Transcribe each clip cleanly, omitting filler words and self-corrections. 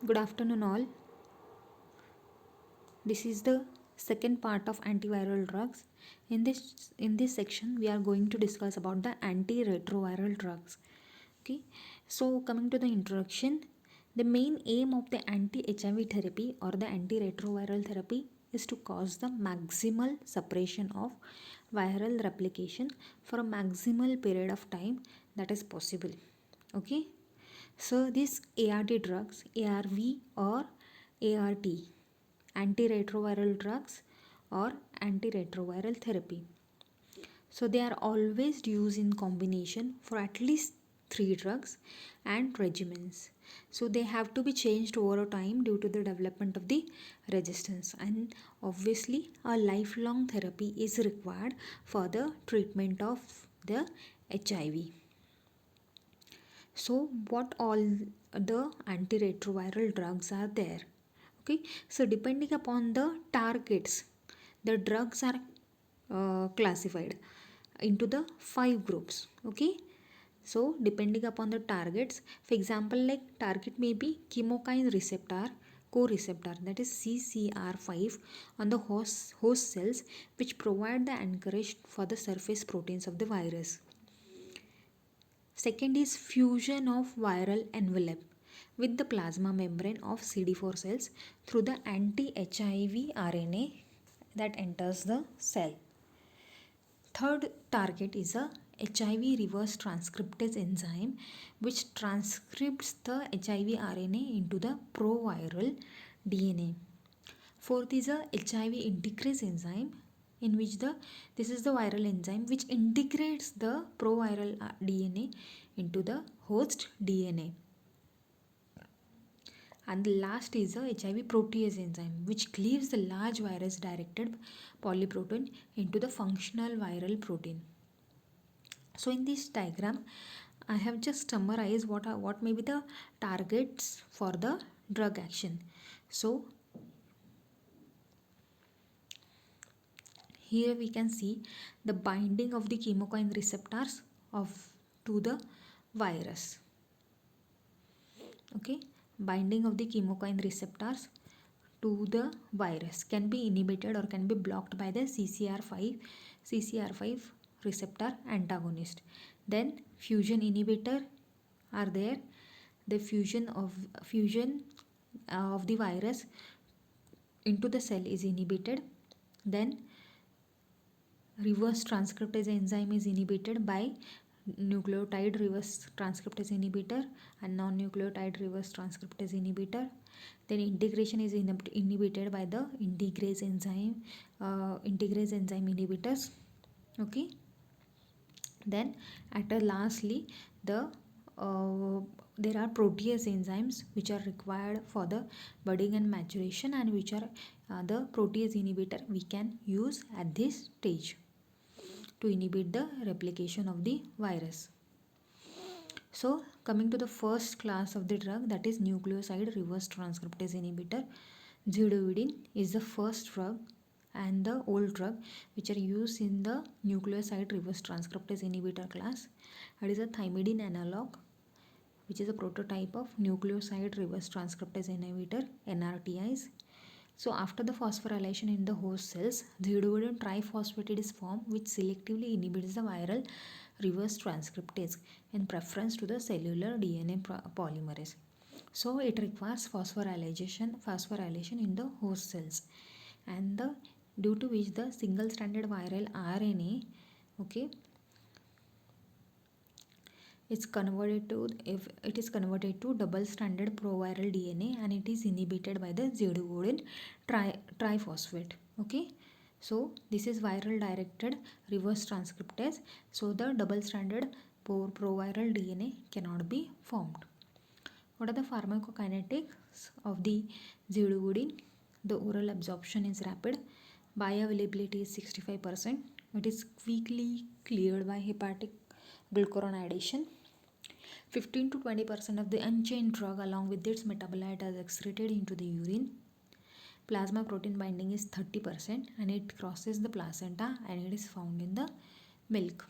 Good afternoon, all. This is the second part of antiviral drugs. In this section, we are going to discuss about the antiretroviral drugs. Okay, so coming to the introduction, the main aim of the anti-HIV therapy or the antiretroviral therapy is to cause the maximal suppression of viral replication for a maximal period of time that is possible. Okay, so these ART drugs, ARV or ART, antiretroviral drugs or antiretroviral therapy. So they are always used in combination for at least three drugs and regimens. So they have to be changed over time due to the development of the resistance, and obviously a lifelong therapy is required for the treatment of the HIV. So what all the antiretroviral drugs are there? Okay, so depending upon the targets, the drugs are classified into the five groups. Okay, so depending upon the targets, for example, like target may be chemokine receptor co-receptor, that is CCR5, on the host cells, which provide the anchorage for the surface proteins of the virus. Second is fusion of viral envelope with the plasma membrane of CD4 cells through the anti-HIV RNA that enters the cell. Third target is a HIV reverse transcriptase enzyme, which transcripts the HIV RNA into the proviral DNA. Fourth is a HIV integrase enzyme, in which this is the viral enzyme which integrates the proviral DNA into the host DNA. And the last is the HIV protease enzyme, which cleaves the large virus directed polyprotein into the functional viral protein. So in this diagram, I have just summarized what may be the targets for the drug action. So here we can see the binding of the chemokine receptors of to the virus. Okay, binding of the chemokine receptors to the virus can be inhibited or can be blocked by the CCR5 receptor antagonist. Then fusion inhibitor are there. The fusion of the virus into the cell is inhibited. Then reverse transcriptase enzyme is inhibited by nucleotide reverse transcriptase inhibitor and non-nucleotide reverse transcriptase inhibitor. Then integration is inhibited by the integrase enzyme inhibitors. Okay, then at lastly the there are protease enzymes which are required for the budding and maturation, and which are the protease inhibitor we can use at this stage to inhibit the replication of the virus. So coming to the first class of the drug, that is nucleoside reverse transcriptase inhibitor, zidovudine is the first drug and the old drug which are used in the nucleoside reverse transcriptase inhibitor class. It is a thymidine analog, which is a prototype of nucleoside reverse transcriptase inhibitor, NRTIs. So after the phosphorylation in the host cells, zidovudine triphosphatide is formed, which selectively inhibits the viral reverse transcriptase in preference to the cellular DNA polymerase. So it requires phosphorylation in the host cells, and due to which the single stranded viral RNA, okay, it's converted to, if it is converted to double stranded proviral DNA, and it is inhibited by the zidovudine triphosphate. Okay, so this is viral directed reverse transcriptase, so the double stranded proviral DNA cannot be formed. What are the pharmacokinetics of the zidovudine? The oral absorption is rapid, bioavailability is 65%, it is quickly cleared by hepatic glucuronidation. 15 to 20% of the unchained drug along with its metabolite is excreted into the urine. Plasma protein binding is 30%, and it crosses the placenta and it is found in the milk.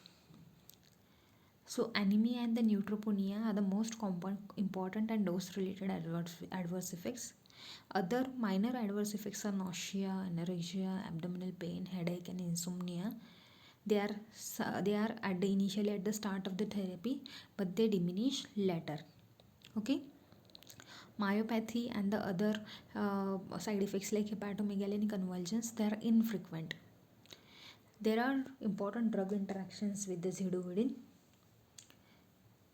So anemia and the neutropenia are the most important and dose-related adverse effects. Other minor adverse effects are nausea, anorexia, abdominal pain, headache, and insomnia. They are initially at the start of the therapy, but they diminish later. Okay. Myopathy and the other side effects like hepatomegaly and convulsions, they are infrequent. There are important drug interactions with the zidovudine.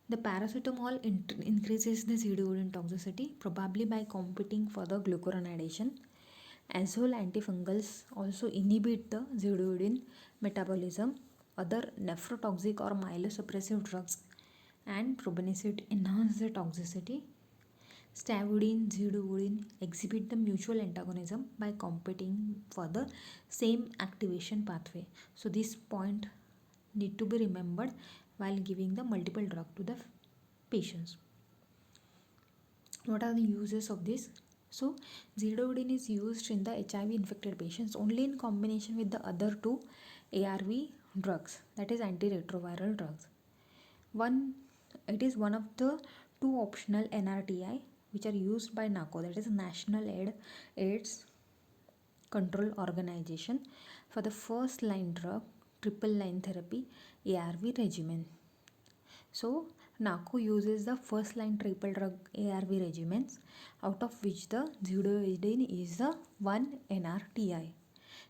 The paracetamol increases the zidovudine toxicity, probably by competing for the glucuronidation. Azole antifungals also inhibit the zidovudine metabolism. Other nephrotoxic or myelosuppressive drugs and probenecid enhance the toxicity. Stavudine, zidovudine exhibit the mutual antagonism by competing for the same activation pathway. So this point need to be remembered while giving the multiple drug to the patients. What are the uses of this? So zidovudine is used in the HIV infected patients only in combination with the other two ARV drugs, that is antiretroviral drugs. It is one of the two optional NRTI which are used by NACO, that is National AIDS Control Organization, for the first line drug triple line therapy ARV regimen. So NACO uses the first line triple drug ARV regimens, out of which the zidovudine is the one NRTI.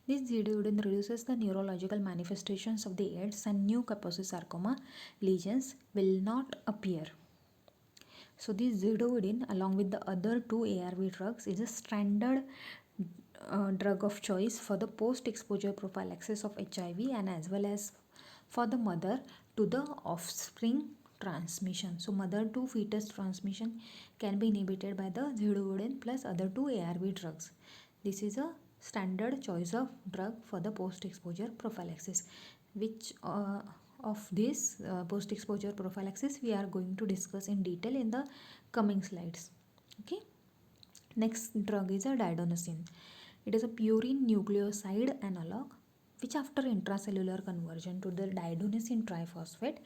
This zidovudine reduces the neurological manifestations of the AIDS, and new Kaposi sarcoma lesions will not appear. So this zidovudine along with the other two ARV drugs is a standard drug of choice for the post-exposure prophylaxis of HIV and as well as for the mother to the offspring transmission. So mother to fetus transmission can be inhibited by the zidovudine plus other two ARV drugs. This is a standard choice of drug for the post-exposure prophylaxis. Which of this post-exposure prophylaxis we are going to discuss in detail in the coming slides. Okay. Next drug is a diadonosine. It is a purine nucleoside analog which after intracellular conversion to the diadonosine triphosphate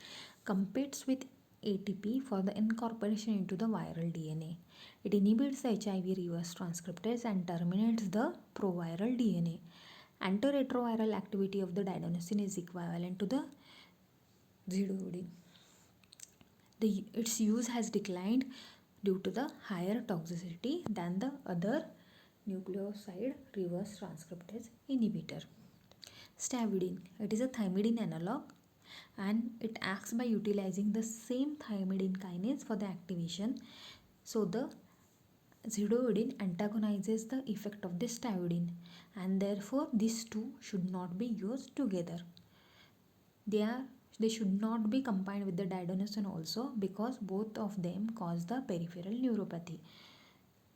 competes with ATP for the incorporation into the viral DNA. It inhibits the HIV reverse transcriptase and terminates the proviral DNA. Antiretroviral activity of the diadonosine is equivalent to the zidovudine. Its use has declined due to the higher toxicity than the other nucleoside reverse transcriptase inhibitor. Stavudine, it is a thymidine analog and it acts by utilizing the same thymidine kinase for the activation. So the zidovudine antagonizes the effect of the stavudine, and therefore these two should not be used together. They should not be combined with the diadonosine also, because both of them cause the peripheral neuropathy.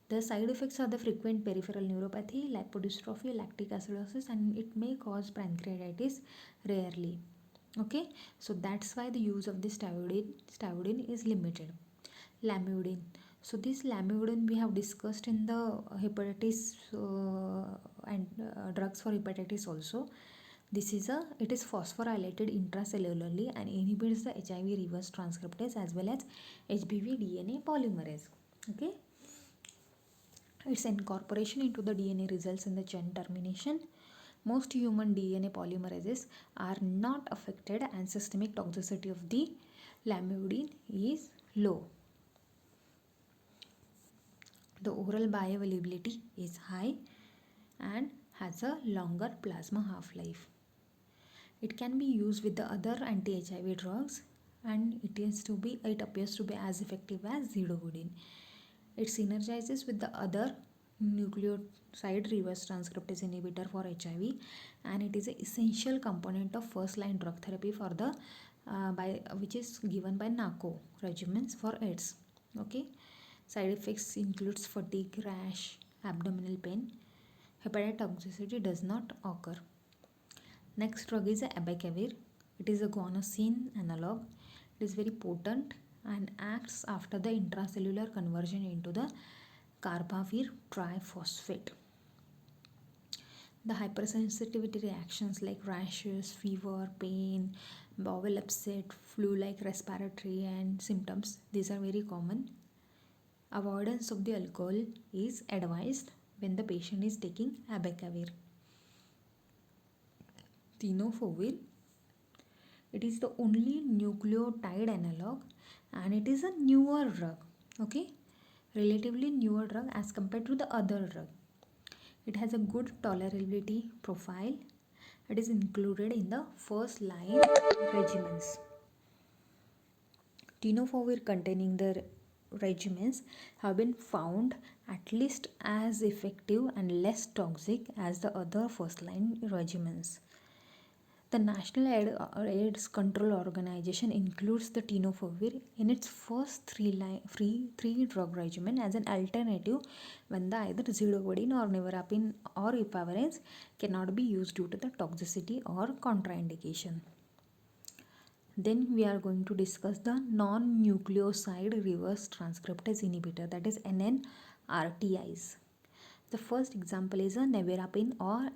The side effects are the frequent peripheral neuropathy, lipodystrophy, lactic acidosis, and it may cause pancreatitis rarely. Okay, so that's why the use of this stavudine is limited. Lamivudine. So this lamivudine we have discussed in the hepatitis and drugs for hepatitis also. It is phosphorylated intracellularly and inhibits the HIV reverse transcriptase as well as HBV DNA polymerase. Okay. Its incorporation into the DNA results in the chain termination. Most human DNA polymerases are not affected and systemic toxicity of the lamivudine is low. The oral bioavailability is high and has a longer plasma half-life. It can be used with the other anti-HIV drugs and it appears to be as effective as zidovudine. It synergizes with the other nucleoside reverse transcriptase inhibitor for HIV, and it is an essential component of first line drug therapy for the which is given by NACO regimens for AIDS. Okay. Side effects includes fatigue, rash, abdominal pain. Hepatotoxicity does not occur. Next drug is abacavir. It is a guanosine analog. It is very potent and acts after the intracellular conversion into the carbavir triphosphate. The hypersensitivity reactions like rashes, fever, pain, bowel upset, flu-like respiratory and symptoms, these are very common. Avoidance of the alcohol is advised when the patient is taking abacavir. Tenofovir, it is the only nucleotide analog and it is a newer drug. Okay, relatively newer drug as compared to the other drug. It has a good tolerability profile. It is included in the first line regimens. Tenofovir containing the regimens have been found at least as effective and less toxic as the other first line regimens. The National AIDS Control Organization includes the tenofovir in its first three drug regimen as an alternative when the either zidovudine or nevirapine or efavirenz cannot be used due to the toxicity or contraindication. Then we are going to discuss the non-nucleoside reverse transcriptase inhibitor, that is NNRTIs. The first example is a nevirapine or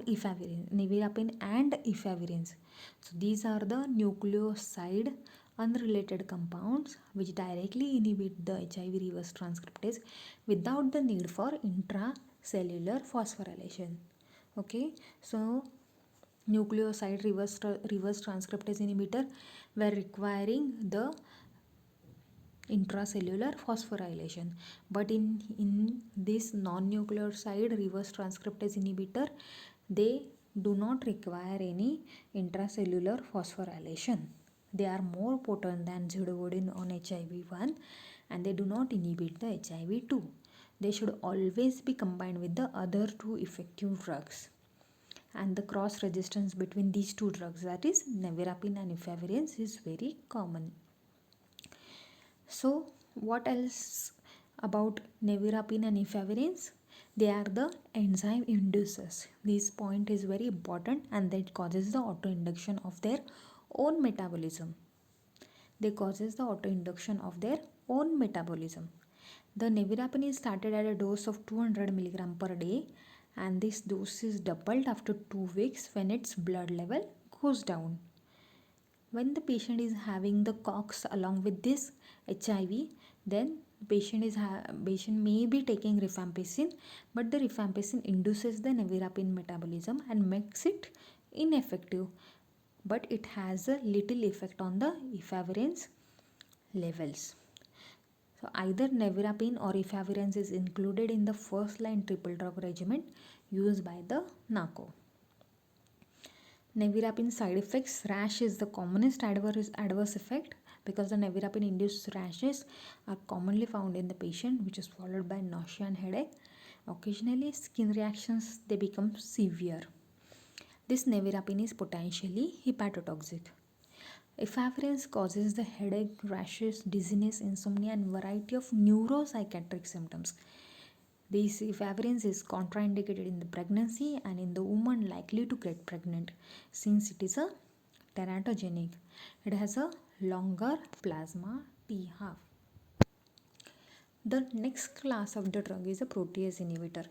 efavirenz. Nevirapine and efavirenz. So these are the nucleoside unrelated compounds which directly inhibit the HIV reverse transcriptase without the need for intracellular phosphorylation. Okay, so nucleoside reverse transcriptase inhibitor were requiring the intracellular phosphorylation, but in this non-nucleoside reverse transcriptase inhibitor they do not require any intracellular phosphorylation. They are more potent than zidovudine on HIV-1 and they do not inhibit the HIV-2. They should always be combined with the other two effective drugs, and the cross resistance between these two drugs, that is nevirapine and efavirenz, is very common. So what else about nevirapine and efavirenz? They are the enzyme inducers. This point is very important and that causes the autoinduction of their own metabolism. They causes the autoinduction of their own metabolism. The nevirapine is started at a dose of 200 mg per day and this dose is doubled after 2 weeks when its blood level goes down. When the patient is having the COX along with this HIV, then patient may be taking rifampicin, but the rifampicin induces the nevirapine metabolism and makes it ineffective, but it has a little effect on the efavirenz levels. So either nevirapine or efavirenz is included in the first line triple drug regimen used by the NACO. Nevirapine side effects. Rash is the commonest adverse effect because the nevirapine induced rashes are commonly found in the patient, which is followed by nausea and headache. Occasionally skin reactions, they become severe. This nevirapine is potentially hepatotoxic. Efavirenz causes the headache, rashes, dizziness, insomnia and variety of neuropsychiatric symptoms. This efavirenz is contraindicated in the pregnancy and in the woman likely to get pregnant since it is a teratogenic. It has a longer plasma T half. The next class of the drug is a protease inhibitor.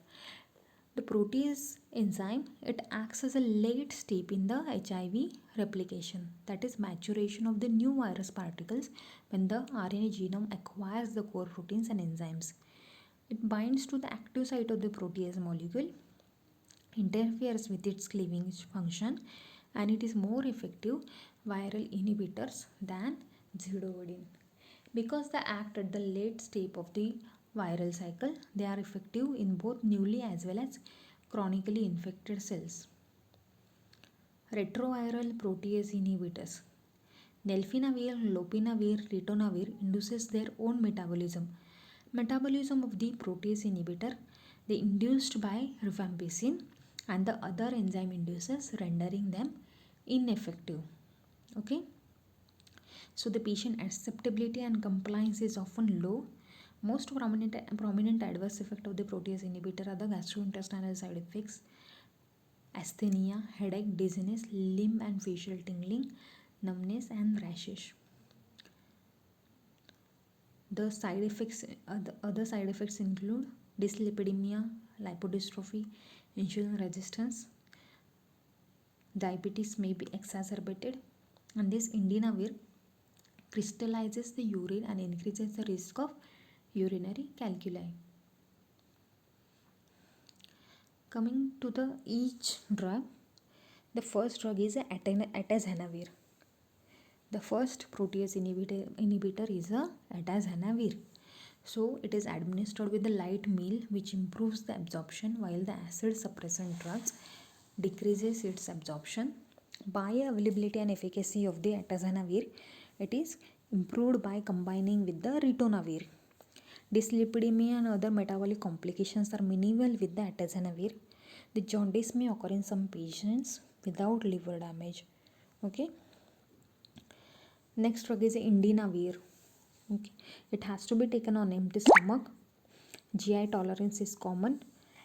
The protease enzyme, it acts as a late step in the HIV replication, that is maturation of the new virus particles when the RNA genome acquires the core proteins and enzymes. It binds to the active site of the protease molecule, interferes with its cleavage function, and it is more effective viral inhibitors than zidovudine. Because they act at the late step of the viral cycle, they are effective in both newly as well as chronically infected cells. Retroviral protease inhibitors. Nelfinavir, lopinavir, ritonavir induces their own metabolism. Metabolism of the protease inhibitor, they induced by rifampicin and the other enzyme inducers, rendering them ineffective. Okay, so the patient acceptability and compliance is often low. Most prominent adverse effect of the protease inhibitor are the gastrointestinal side effects: asthenia, headache, dizziness, limb and facial tingling, numbness and rashes. The other side effects include dyslipidemia, lipodystrophy, insulin resistance, diabetes may be exacerbated, and this indinavir crystallizes the urine and increases the risk of urinary calculi. Coming to the each drug, the first drug is atazanavir. The first protease inhibitor is atazanavir. So it is administered with the light meal, which improves the absorption, while the acid suppressant drugs decreases its absorption. Bioavailability and efficacy of the atazanavir, it is improved by combining with the ritonavir. Dyslipidemia and other metabolic complications are minimal with the atazanavir. The jaundice may occur in some patients without liver damage. Okay. Next drug is indinavir. Okay. It has to be taken on empty stomach. GI tolerance is common.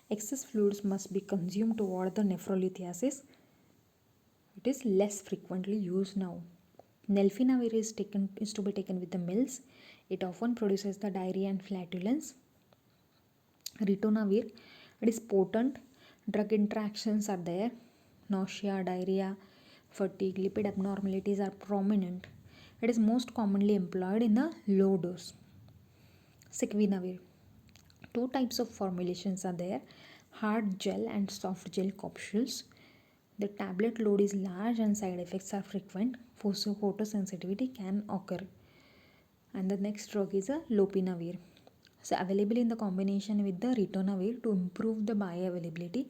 Excess fluids must be consumed to avoid the nephrolithiasis. It is less frequently used now. Nelfinavir is to be taken with the meals. It often produces the diarrhea and flatulence. Ritonavir, it is potent. Drug interactions are there. Nausea, diarrhea, fatigue, lipid abnormalities are prominent. It is most commonly employed in a low dose. Sequinavir. Two types of formulations are there, hard gel and soft gel capsules. The tablet load is large and side effects are frequent. Photosensitivity can occur. And the next drug is a lopinavir. So available in the combination with the ritonavir to improve the bioavailability,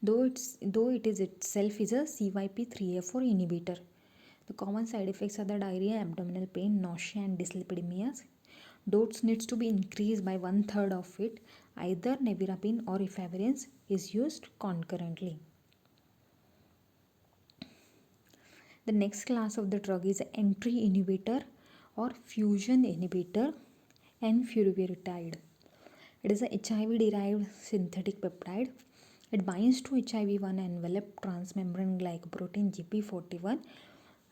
though it is itself is a CYP3A4 inhibitor. The common side effects are the diarrhea, abdominal pain, nausea and dyslipidemias. Dose needs to be increased by 1/3 of it. Either nevirapine or efavirenz is used concurrently. The next class of the drug is entry inhibitor or fusion inhibitor, enfuvirtide. It is a HIV-derived synthetic peptide. It binds to HIV-1 envelope transmembrane glycoprotein GP41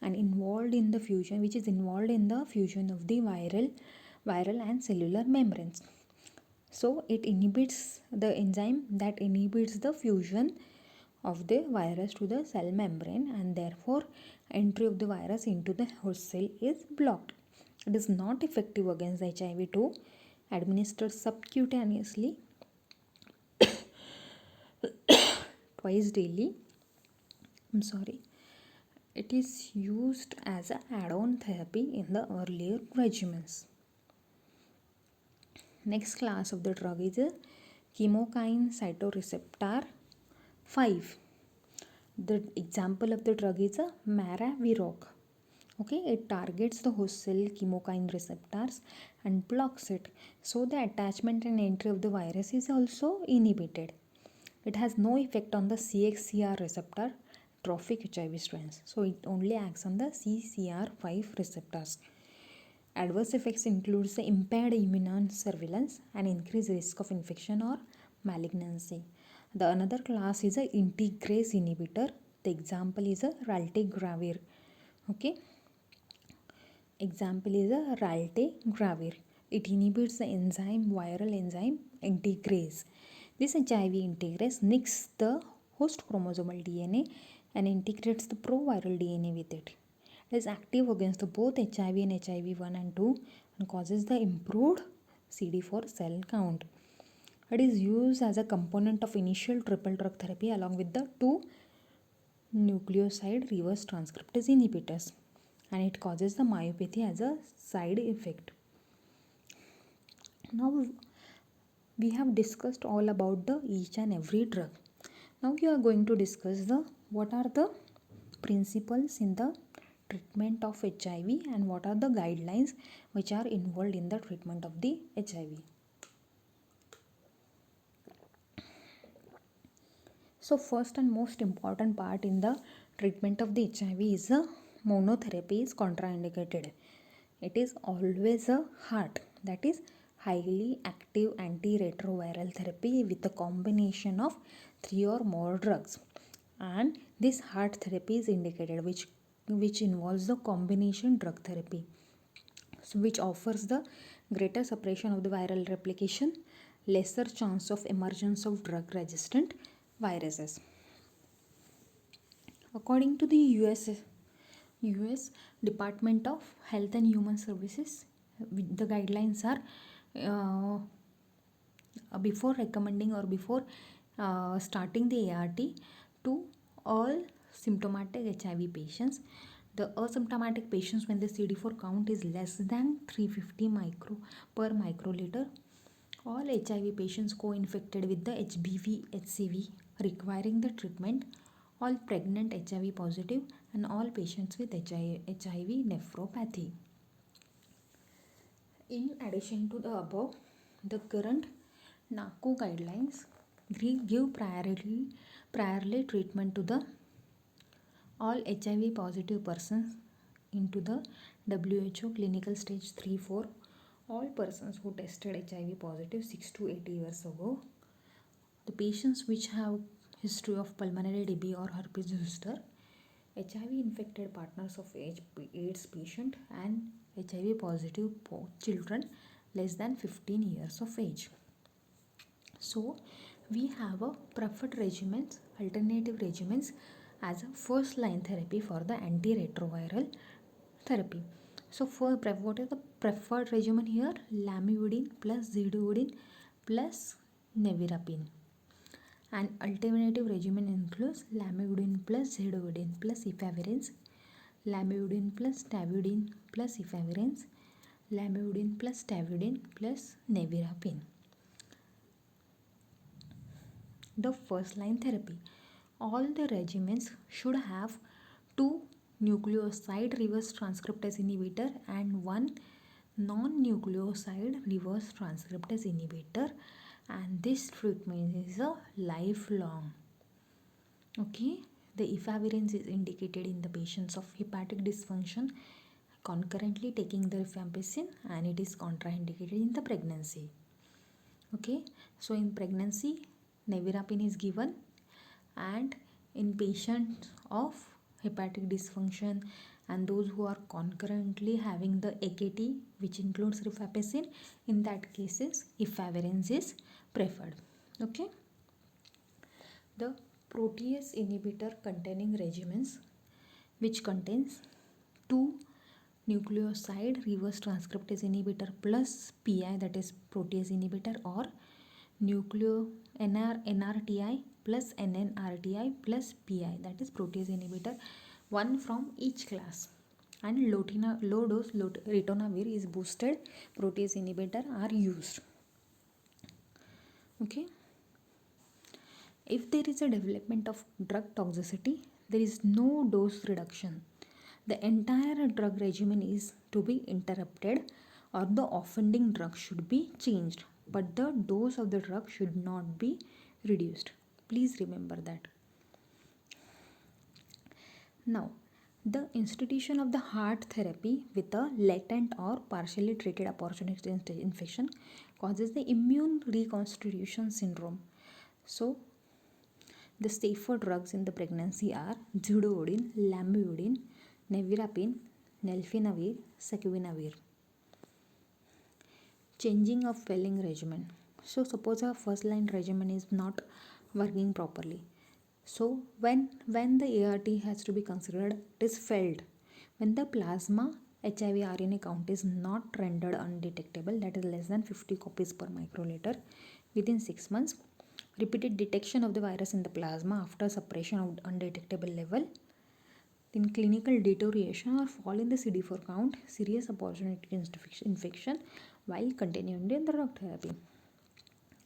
and involved in the fusion, which is involved in the fusion of the viral and cellular membranes. So it inhibits the enzyme that inhibits the fusion of the virus to the cell membrane, and therefore entry of the virus into the host cell is blocked. It is not effective against HIV-2. Administered subcutaneously twice daily. It is used as an add-on therapy in the earlier regimens. Next class of the drug is a chemokine cytoreceptor 5. The example of the drug is a maraviroc. Okay, it targets the host cell chemokine receptors and blocks it. So the attachment and entry of the virus is also inhibited. It has no effect on the CXCR receptor, trophic HIV strains. So it only acts on the CCR5 receptors. Adverse effects includes the impaired immune surveillance and increased risk of infection or malignancy. The another class is a integrase inhibitor. The example is a raltegravir. Okay. Example is a raltegravir. It inhibits the viral enzyme integrase. This HIV integrase nicks the host chromosomal DNA and integrates the proviral DNA with it. It is active against both HIV and HIV-1 and 2 and causes the improved CD4 cell count. It is used as a component of initial triple drug therapy along with the 2 nucleoside reverse transcriptase inhibitors, and it causes the myopathy as a side effect. Now we have discussed all about the each and every drug. Now we are going to discuss what are the principles in the treatment of HIV and what are the guidelines which are involved in the treatment of the HIV. So first and most important part in the treatment of the HIV is the monotherapy is contraindicated. It is always a HAART, that is highly active antiretroviral therapy with a combination of 3 or more drugs, and this HAART therapy is indicated which involves the combination drug therapy, so which offers the greater suppression of the viral replication, lesser chance of emergence of drug resistant viruses. According to the US Department of Health and Human Services, the guidelines are before recommending or before starting the ART to all symptomatic HIV patients. The asymptomatic patients, when the CD4 count is less than 350 micro per microliter, all HIV patients co-infected with the HBV HCV requiring the treatment, all pregnant HIV positive, and all patients with HIV nephropathy. In addition to the above, the current NACO guidelines give priorly treatment to the all HIV positive persons into the WHO clinical stage 3-4. All persons who tested HIV positive 6 to 8 years ago, the patients which have history of pulmonary TB or herpes zoster, HIV infected partners of AIDS patient, and HIV positive children less than 15 years of age. So we have a preferred regimens, alternative regimens as a first line therapy for the antiretroviral therapy. So for what is the preferred regimen here? Lamivudine plus zidovudine plus nevirapine. An alternative regimen includes lamivudine plus zidovudine plus efavirenz, lamivudine plus tavudine plus efavirenz, lamivudine plus tavudine plus nevirapine. The first line therapy. All the regimens should have 2 nucleoside reverse transcriptase inhibitor and 1 non-nucleoside reverse transcriptase inhibitor, and this treatment is a lifelong. Okay, the efavirenz is indicated in the patients of hepatic dysfunction concurrently taking the rifampicin, and it is contraindicated in the pregnancy. Okay, so in pregnancy nevirapine is given, and in patients of hepatic dysfunction and those who are concurrently having the AKT which includes rifampicin, in that cases efavirenz is preferred. Okay, the protease inhibitor containing regimens which contains 2 nucleoside reverse transcriptase inhibitor plus PI, that is protease inhibitor, or NRTI plus NNRTI plus PI, that is protease inhibitor, one from each class, and low dose ritonavir is boosted protease inhibitor are used. Okay, if there is a development of drug toxicity, there is no dose reduction. The entire drug regimen is to be interrupted, or the offending drug should be changed, but the dose of the drug should not be reduced. Please remember that. Now, the institution of the heart therapy with a latent or partially treated opportunistic infection causes the immune reconstitution syndrome. So, the safer drugs in the pregnancy are zidovudine, lamivudine, nevirapine, nelfinavir, sacubitril. Changing of welling regimen. So suppose a first line regimen is not working properly. So when the ART has to be considered, it is failed. When the plasma HIV RNA count is not rendered undetectable, that is less than 50 copies per microliter within 6 months, repeated detection of the virus in the plasma after suppression of undetectable level, in clinical deterioration or fall in the CD4 count, serious opportunistic infection while continuing the drug therapy.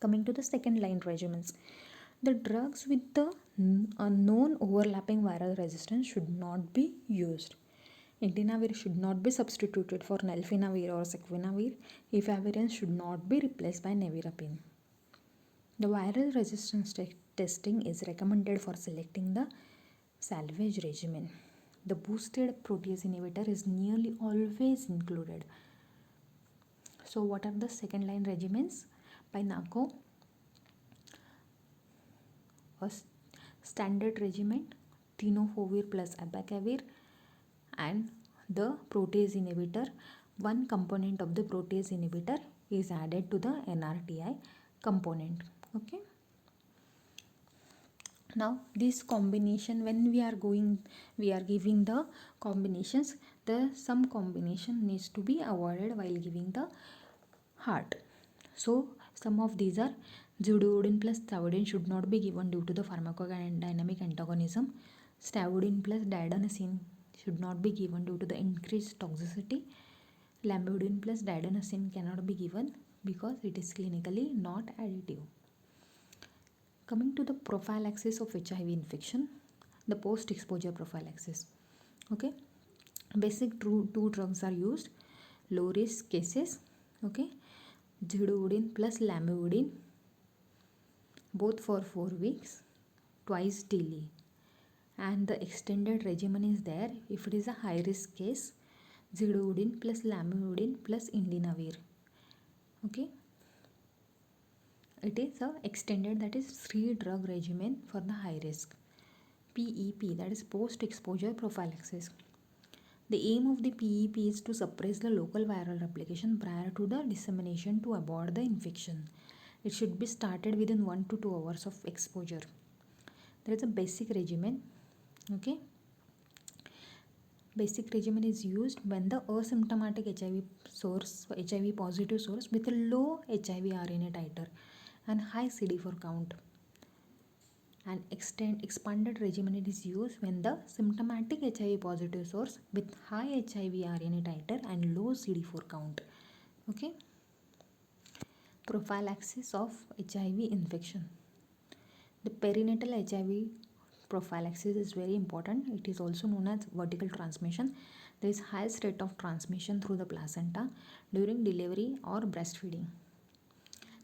Coming to the second line regimens, the drugs with the known overlapping viral resistance should not be used. Entecavir should not be substituted for nelfinavir or sacubitril. Efavirenz should not be replaced by nevirapine. The viral resistance testing is recommended for selecting the salvage regimen. The boosted protease inhibitor is nearly always included. So what are the second line regimens by NACO? A standard regimen, tenofovir plus abacavir, and the protease inhibitor. One component of the protease inhibitor is added to the NRTI component. Okay. Now this combination, when we are giving the combinations, the some combination needs to be avoided while giving the heart. So some of these are zidovudine plus stavudine should not be given due to the pharmacodynamic antagonism. Stavudine plus diadenosine should not be given due to the increased toxicity. Lamivudine plus diadenosine cannot be given because it is clinically not additive. Coming to the prophylaxis of HIV infection, the post-exposure prophylaxis. Okay, basic two drugs are used, low risk cases. Okay, zidovudine plus lamivudine, both for 4 weeks, twice daily. And the extended regimen is there if it is a high risk case, zidovudine plus lamivudine plus indinavir. Okay, it is a extended, that is 3 drug regimen for the high risk. PEP, that is post exposure prophylaxis. The aim of the PEP is to suppress the local viral replication prior to the dissemination to avoid the infection. It should be started within 1 to 2 hours of exposure. There is a basic regimen. Okay, basic regimen is used when the asymptomatic HIV positive source with a low HIV RNA titer and high CD4 count. And expanded regimen is used when the symptomatic HIV positive source with high HIV RNA titer and low CD4 count. Okay, prophylaxis of HIV infection. The perinatal HIV prophylaxis is very important. It is also known as vertical transmission. There is highest rate of transmission through the placenta during delivery or breastfeeding.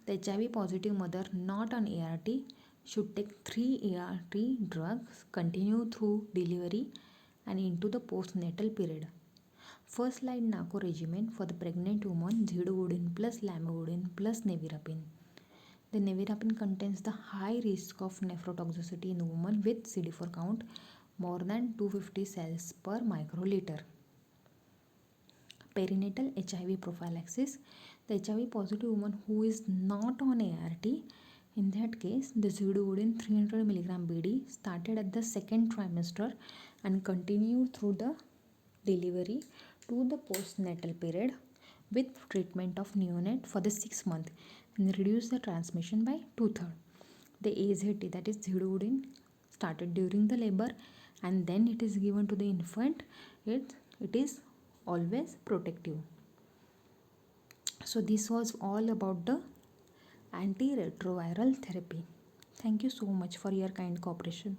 The HIV positive mother not on ART should take 3 ART drugs, continue through delivery and into the postnatal period. First line NACO regimen for the pregnant woman, zidovudine plus lamivudine plus nevirapine. The nevirapine contains the high risk of nephrotoxicity in women with CD4 count more than 250 cells per microliter. Perinatal HIV prophylaxis. The HIV positive woman who is not on ART, in that case the zidovudine 300 mg BD started at the second trimester and continued through the delivery to the postnatal period with treatment of neonate for the 6 months and reduce the transmission by 2/3. The AZT, that is zidovudine, started during the labor and then it is given to the infant. It is always protective. So this was all about the antiretroviral therapy. Thank you so much for your kind cooperation.